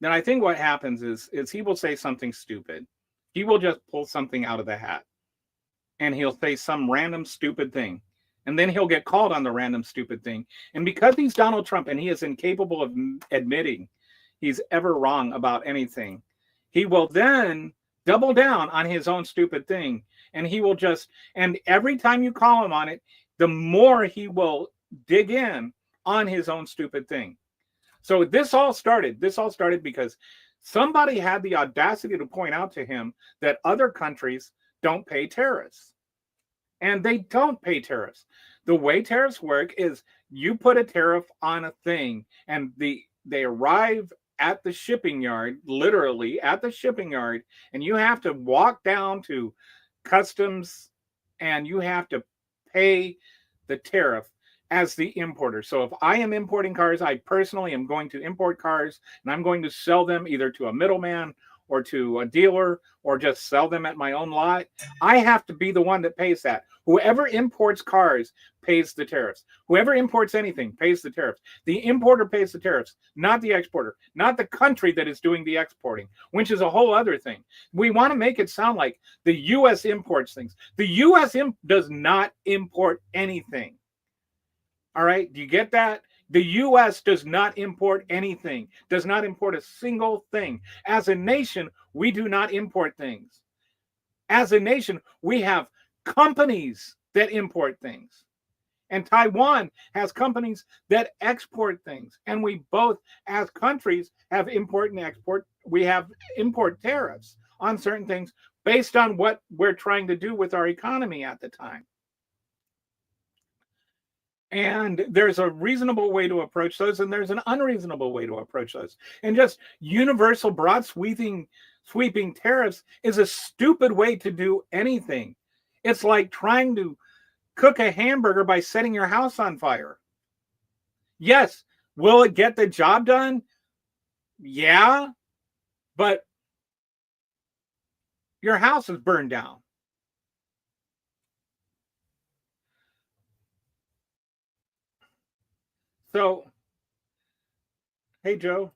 Then I think what happens is he will say something stupid. He will just pull something out of the hat. And he'll say some random stupid thing. And then he'll get called on the random stupid thing. And because he's Donald Trump and he is incapable of admitting he's ever wrong about anything, he will then double down on his own stupid thing. And he will just, and every time you call him on it, the more he will dig in on his own stupid thing. So this all started because somebody had the audacity to point out to him that other countries don't pay tariffs. And they don't pay tariffs. The way tariffs work is you put a tariff on a thing and they arrive at the shipping yard, literally at the shipping yard, and you have to walk down to customs and you have to pay the tariff as the importer. So if I am importing cars, I personally am going to import cars and I'm going to sell them either to a middleman or to a dealer or just sell them at my own lot. I have to be the one that pays that. Whoever imports cars pays the tariffs. Whoever imports anything pays the tariffs. The importer pays the tariffs, not the exporter, not the country that is doing the exporting, which is a whole other thing. We want to make it sound like the U.S. imports things. The U.S. does not import anything. All right, do you get that? The U.S. does not import anything, does not import a single thing. As a nation, we do not import things. As a nation, we have companies that import things. And Taiwan has companies that export things. And we both, as countries, have import and export. We have import tariffs on certain things based on what we're trying to do with our economy at the time. And there's a reasonable way to approach those, and there's an unreasonable way to approach those. And just universal, broad, sweeping tariffs is a stupid way to do anything. It's like trying to cook a hamburger by setting your house on fire. Yes, will it get the job done? Yeah, but your house is burned down. So, hey, Joe.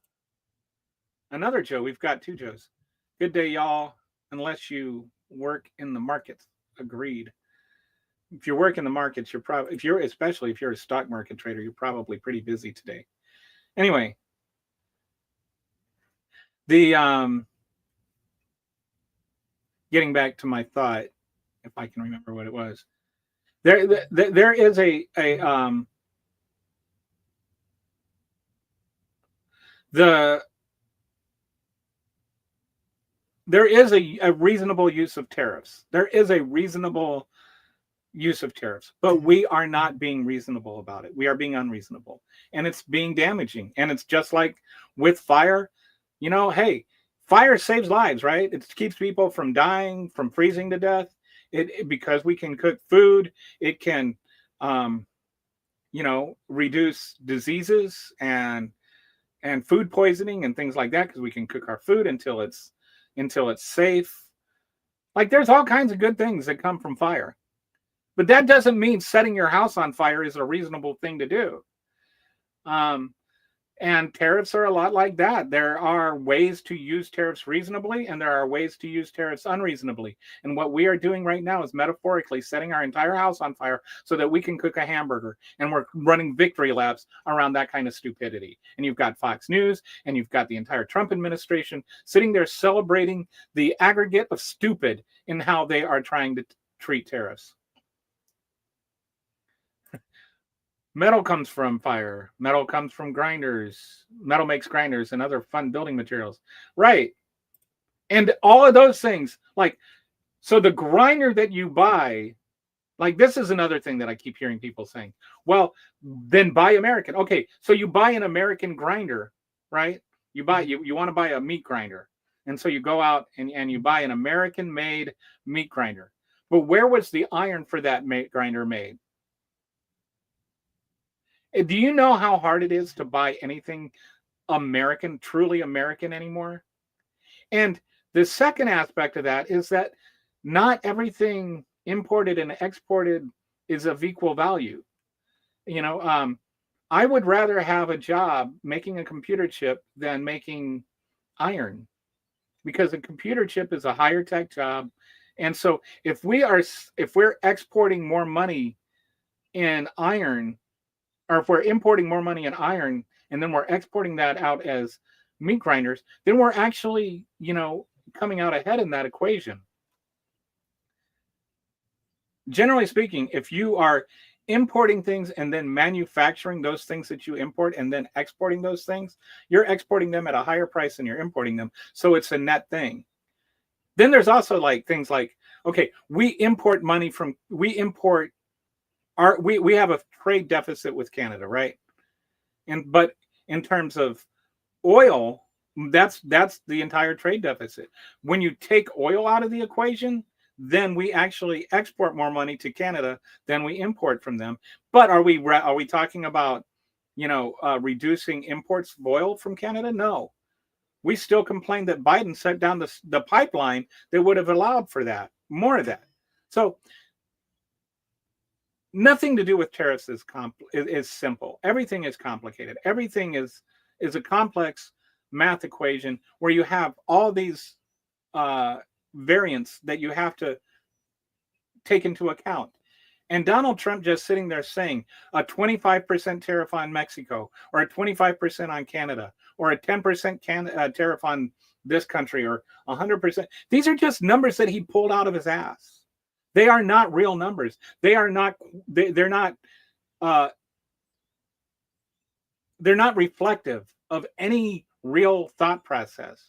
Another Joe. We've got two Joes. Good day, y'all. Unless you work in the markets. Agreed. If you work in the markets, you're probably, especially if you're a stock market trader, you're probably pretty busy today. Anyway, getting back to my thought, if I can remember what it was, there is there is a reasonable use of tariffs. There is a reasonable use of tariffs, but we are not being reasonable about it. We are being unreasonable, and it's being damaging. And it's just like with fire, hey, fire saves lives, right? It keeps people from dying, from freezing to death. Because we can cook food, it can, reduce diseases and food poisoning and things like that, because we can cook our food until it's safe. Like, there's all kinds of good things that come from fire. But that doesn't mean setting your house on fire is a reasonable thing to do. And tariffs are a lot like that. There are ways to use tariffs reasonably, and there are ways to use tariffs unreasonably. And what we are doing right now is metaphorically setting our entire house on fire so that we can cook a hamburger. And we're running victory laps around that kind of stupidity. And you've got Fox News, and you've got the entire Trump administration sitting there celebrating the aggregate of stupid in how they are trying to treat tariffs. Metal comes from fire. Metal comes from grinders. Metal makes grinders and other fun building materials. Right. And all of those things, so the grinder that you buy, this is another thing that I keep hearing people saying. Well, then buy American. Okay, so you buy an American grinder, right? You want to buy a meat grinder. And so you go out and you buy an American-made meat grinder. But where was the iron for that grinder made? Do you know how hard it is to buy anything American, truly American anymore. And the second aspect of that is that not everything imported and exported is of equal value. You know, I would rather have a job making a computer chip than making iron, because a computer chip is a higher tech job. And so if we're exporting more money in iron, or if we're importing more money in iron and then we're exporting that out as meat grinders, then we're actually, you know, coming out ahead in that equation. Generally speaking, if you are importing things and then manufacturing those things that you import and then exporting those things, you're exporting them at a higher price than you're importing them. So it's a net thing. Then there's also like things like, okay, we import we have a trade deficit with Canada, right? But in terms of oil, that's the entire trade deficit. When you take oil out of the equation, then we actually export more money to Canada than we import from them. But are we talking about, you know, reducing imports of oil from Canada? No. We still complain that Biden set down the pipeline that would have allowed for that, more of that. So nothing to do with tariffs is simple. Everything is complicated. Everything is a complex math equation where you have all these variants that you have to take into account. And Donald Trump just sitting there saying a 25% tariff on Mexico, or a 25% on Canada, or a 10% tariff on this country, or 100%. These are just numbers that he pulled out of his ass. They are not real numbers. They're not reflective of any real thought process.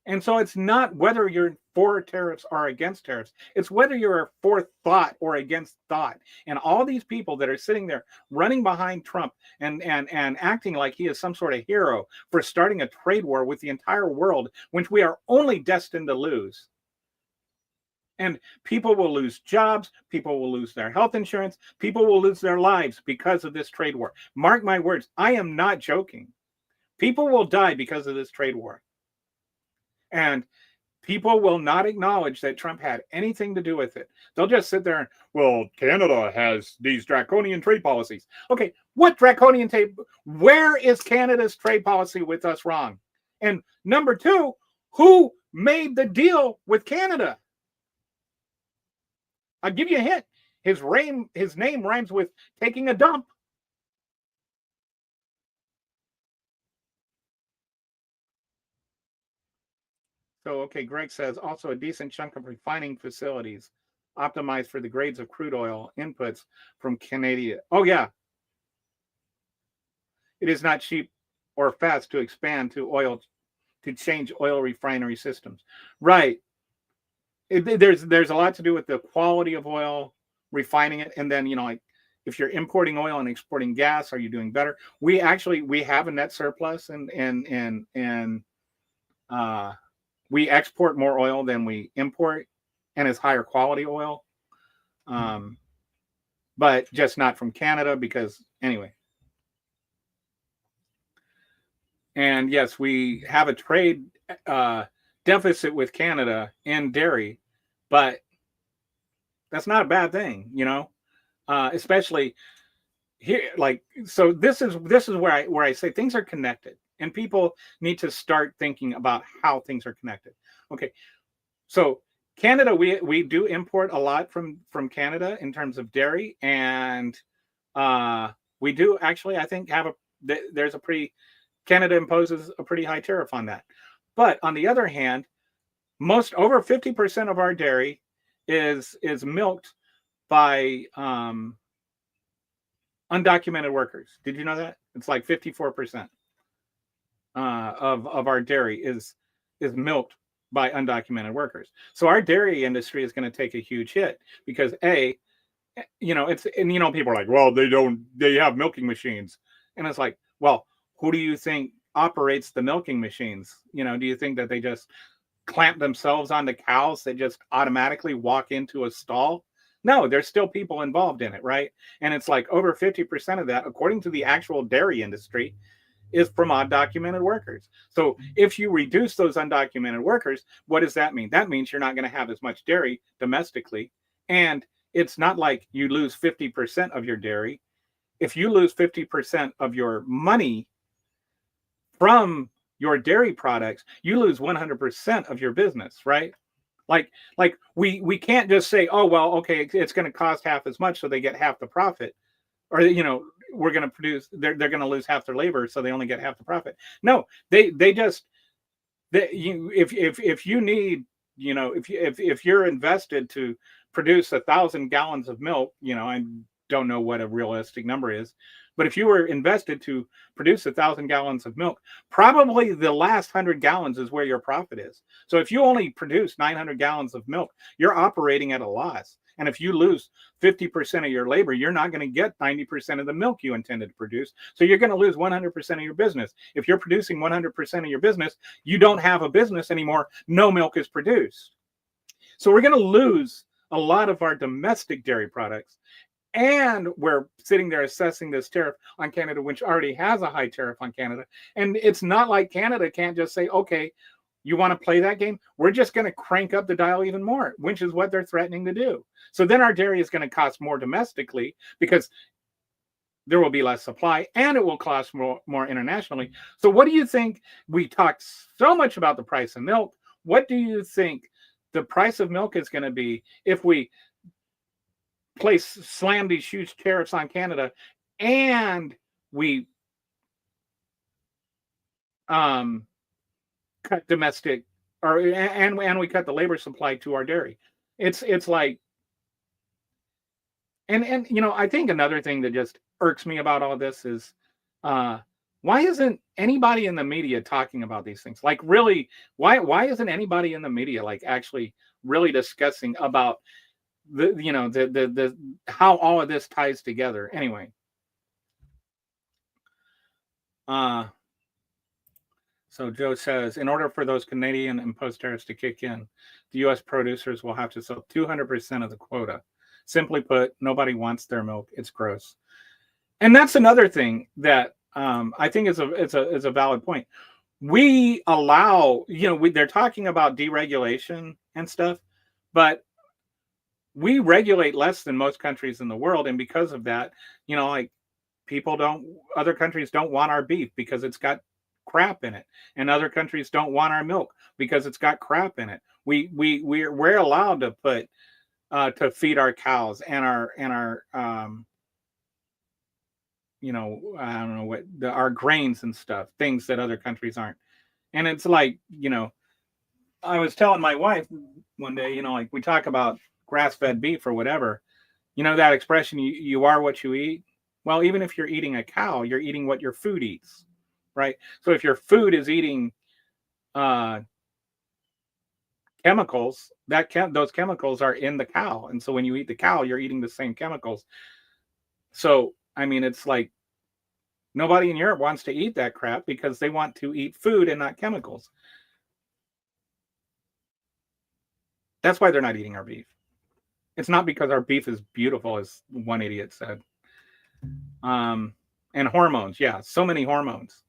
And so it's not whether you're for tariffs or against tariffs. It's whether you're for thought or against thought. And all these people that are sitting there running behind Trump and acting like he is some sort of hero for starting a trade war with the entire world, which we are only destined to lose. And people will lose jobs. People will lose their health insurance. People will lose their lives because of this trade war. Mark my words. I am not joking. People will die because of this trade war. And people will not acknowledge that Trump had anything to do with it. They'll just sit there and, well, Canada has these draconian trade policies. Okay, what draconian trade? Where is Canada's trade policy with us wrong? And number two, who made the deal with Canada? I'll give you a hint. His name rhymes with taking a dump. So, okay, Greg says also a decent chunk of refining facilities optimized for the grades of crude oil inputs from Canada. Oh, yeah. It is not cheap or fast to expand to change oil refinery systems. Right. There's a lot to do with the quality of oil, refining it, and then, you know, like if you're importing oil and exporting gas, are you doing better? We have a net surplus, and we export more oil than we import, and it's higher quality oil, but just not from Canada because anyway. And yes, we have a trade deficit with Canada in dairy, but that's not a bad thing, you know, especially here. Like, so this is where I say things are connected. And people need to start thinking about how things are connected. Okay, so Canada, we do import a lot from Canada in terms of dairy, and we do actually, I think, Canada imposes a pretty high tariff on that. But on the other hand, over 50% of our dairy is milked by undocumented workers. Did you know that? It's like 54%. Of our dairy is milked by undocumented workers. So our dairy industry is going to take a huge hit because people are like, well, they have milking machines. And it's like, well, who do you think operates the milking machines? You know, do you think that they just clamp themselves onto cows that just automatically walk into a stall? No, there's still people involved in it, right? And it's like over 50% of that, according to the actual dairy industry, is from undocumented workers. So if you reduce those undocumented workers, what does that mean? That means you're not going to have as much dairy domestically. And it's not like you lose 50% of your dairy. If you lose 50% of your money from your dairy products, you lose 100% of your business, right? Like we can't just say, oh, well, okay, it's going to cost half as much, so they get half the profit. Or, we're going to produce, they're going to lose half their labor, so they only get half the profit. No, they just, if you need, if you're invested to produce 1,000 gallons of milk, I don't know what a realistic number is, but if you were invested to produce 1,000 gallons of milk, probably the last 100 gallons is where your profit is. So if you only produce 900 gallons of milk, you're operating at a loss. And if you lose 50% of your labor, you're not going to get 90% of the milk you intended to produce. So you're going to lose 100% of your business. If you're producing 100% of your business, you don't have a business anymore. No milk is produced. So we're going to lose a lot of our domestic dairy products. And we're sitting there assessing this tariff on Canada, which already has a high tariff on Canada. And it's not like Canada can't just say, okay, you want to play that game? We're just going to crank up the dial even more, which is what they're threatening to do. So then our dairy is going to cost more domestically because there will be less supply, and it will cost more internationally. So what do you think? We talked so much about the price of milk. What do you think the price of milk is going to be if we slam these huge tariffs on Canada and we cut domestic and we cut the labor supply to our dairy? It's like, and I think another thing that just irks me about all this is why isn't anybody in the media talking about these things? Like, really, why isn't anybody in the media like actually really discussing about the how all of this ties together? Anyway, so Joe says, in order for those Canadian imposed tariffs to kick in, the U.S. producers will have to sell 200% of the quota. Simply put, nobody wants their milk. It's gross. And that's another thing that I think is a valid point. We allow, they're talking about deregulation and stuff, but we regulate less than most countries in the world. And because of that, like other countries don't want our beef because it's got crap in it. And other countries don't want our milk because it's got crap in it. We're allowed to put, to feed our cows and our I don't know what our grains and stuff, things that other countries aren't. And it's like, I was telling my wife one day, like we talk about grass-fed beef or whatever, that expression, you are what you eat. Well, even if you're eating a cow, you're eating what your food eats, right? So if your food is eating chemicals, those chemicals are in the cow. And so when you eat the cow, you're eating the same chemicals. So, I mean, it's like nobody in Europe wants to eat that crap because they want to eat food and not chemicals. That's why they're not eating our beef. It's not because our beef is beautiful, as one idiot said. And hormones. Yeah, so many hormones.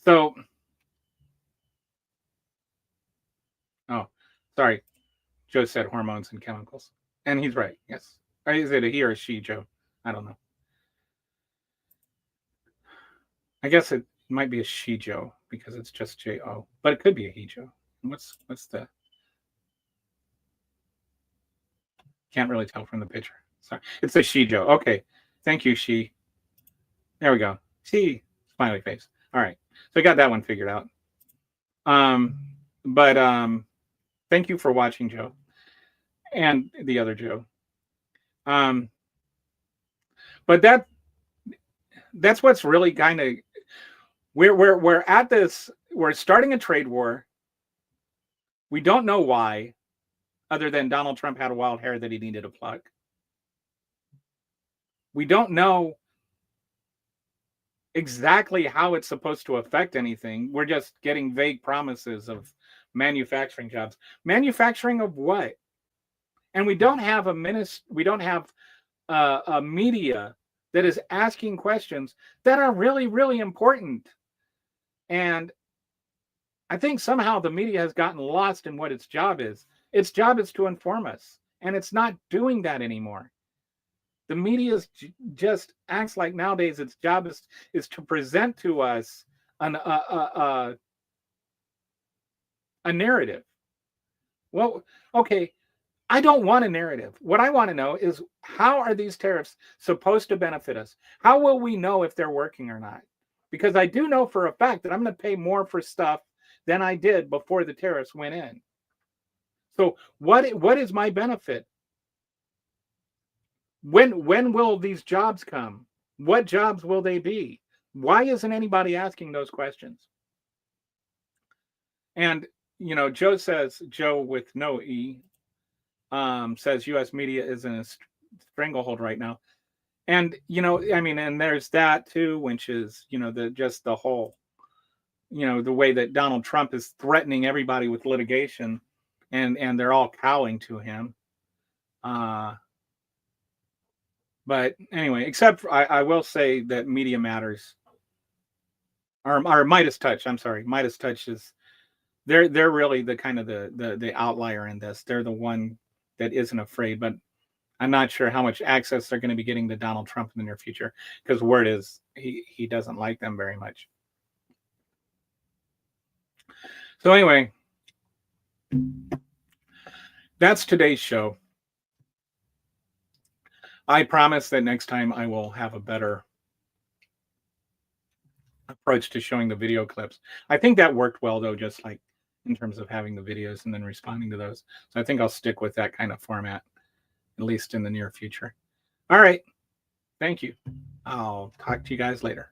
So, oh, sorry. Joe said hormones and chemicals. And he's right, yes. Or is it a he or a she, Joe? I don't know. I guess it might be a she, Joe, because it's just J-O. But it could be a he, Joe. What's the... Can't really tell from the picture. Sorry. It's a she, Joe. Okay. Thank you, she. There we go. She. Smiley face. All right. So I got that one figured out. But thank you for watching, Joe. And the other Joe. But that's what's really kind of... We're at this... We're starting a trade war. We don't know why, other than Donald Trump had a wild hair that he needed to pluck. We don't know exactly how it's supposed to affect anything. We're just getting vague promises of manufacturing jobs. Manufacturing of what? And we don't have a media that is asking questions that are really, really important. And I think somehow the media has gotten lost in what its job is. Its job is to inform us, and it's not doing that anymore. The media just acts like nowadays its job is to present to us a narrative. Well, okay, I don't want a narrative. What I want to know is, how are these tariffs supposed to benefit us? How will we know if they're working or not? Because I do know for a fact that I'm going to pay more for stuff than I did before the tariffs went in. So what is my benefit? When will these jobs come? What jobs will they be? Why isn't anybody asking those questions? And Joe with no E says U.S. media is in a stranglehold right now. And and there's that too, which is the whole the way that Donald Trump is threatening everybody with litigation, and they're all cowing to him. But anyway, except I will say that Media Matters, or Midas Touch. I'm sorry, Midas Touch is they're really the kind of the outlier in this. They're the one that isn't afraid. But I'm not sure how much access they're going to be getting to Donald Trump in the near future, because word is he doesn't like them very much. So anyway, that's today's show. I promise that next time I will have a better approach to showing the video clips. I think that worked well, though, just like in terms of having the videos and then responding to those. So I think I'll stick with that kind of format, at least in the near future. All right. Thank you. I'll talk to you guys later.